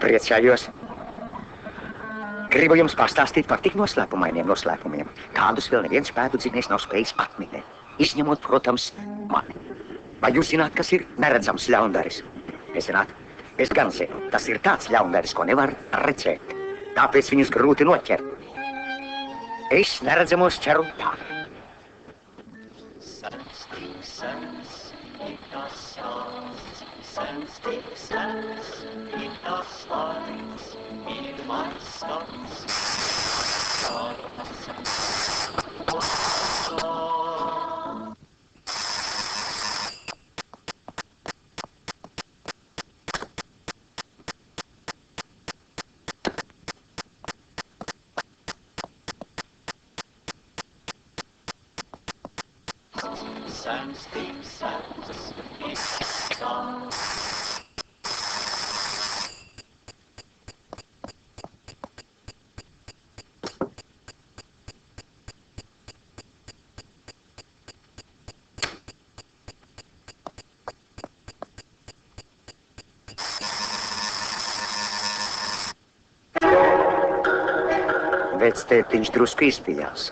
Priecājos. Gribu jums pastāstīt par tik noslēpumainiem noslēpumiem, kādus vēl neviens pēdu dzinējs nav spējis atminēt. Izņemot, protams, mani. Vai jūs zināt, kas ir neredzams ļaundaris? Es zināt, es gan zinu, tas ir tāds ļaundaris, ko nevar redzēt. Tāpēc viņus grūti noķert. Es neredzamos ķeru tā. Vectētiņš drusku izbijās.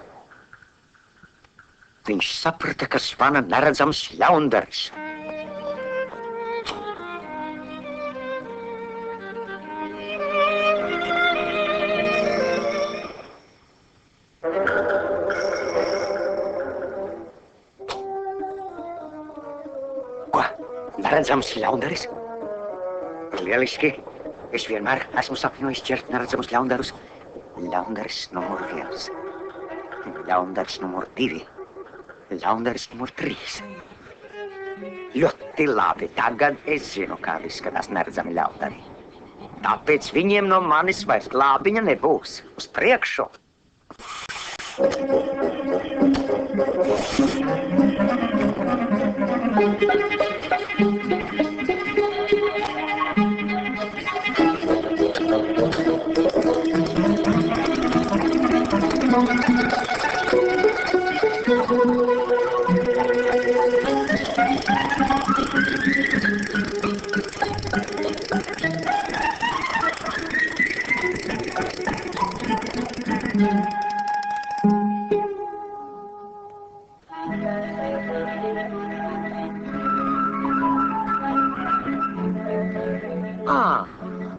Viņš saprata, ka zvana neredzams ļaundaris. Ko? Neredzams ļaundaris? Lieliski. Es vienmēr esmu sapņojis ķert neredzamus ļaundarus. Ļaundaris numur 1. Ļaundaris numur 2. Ļaundaris numur 3. Ļoti labi. Tagad es zinu, kādi izskatās neredzami ļaundari. Tāpēc viņiem no manis vairs glābiņa nebūs. Uz priekšu!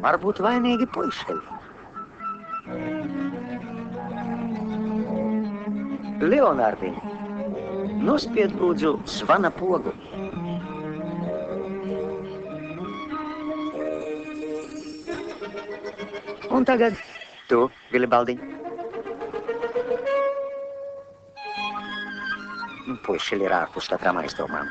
Varbūt vainīgi puišeļi. Leonārdi, nospied lūdzu zvana pogu. Un tagad tu, Vilibaldiņ. Puišeļi ir ārpus katrām aizdomām.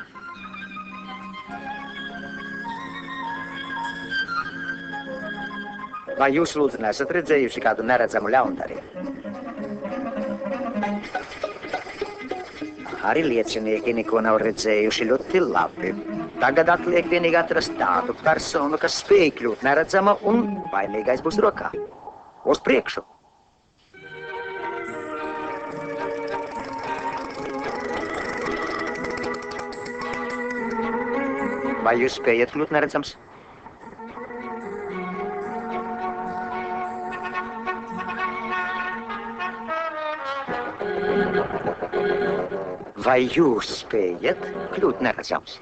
Vai jūs, lūdzu, nesat redzējuši kādu neredzamu ļaundari? Arī liecinieki neko nav redzējuši. Ļoti labi. Tagad atliek vienīgi atrast tādu personu, kas spēj kļūt neredzama un vainīgais būs rokā. Uz priekšu! Vai jūs spējat kļūt neredzams? Vai jūs spējat kļūt neredzams?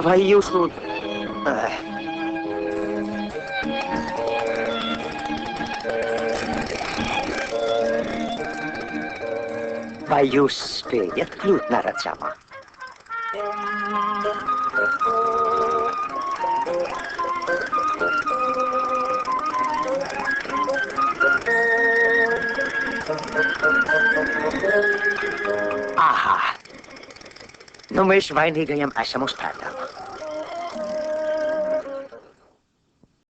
Vai jūs lūdzu? Vai jūs spējat kļūt neredzamā? Aha! Nu mēs vainīgajam esam uz pēdām.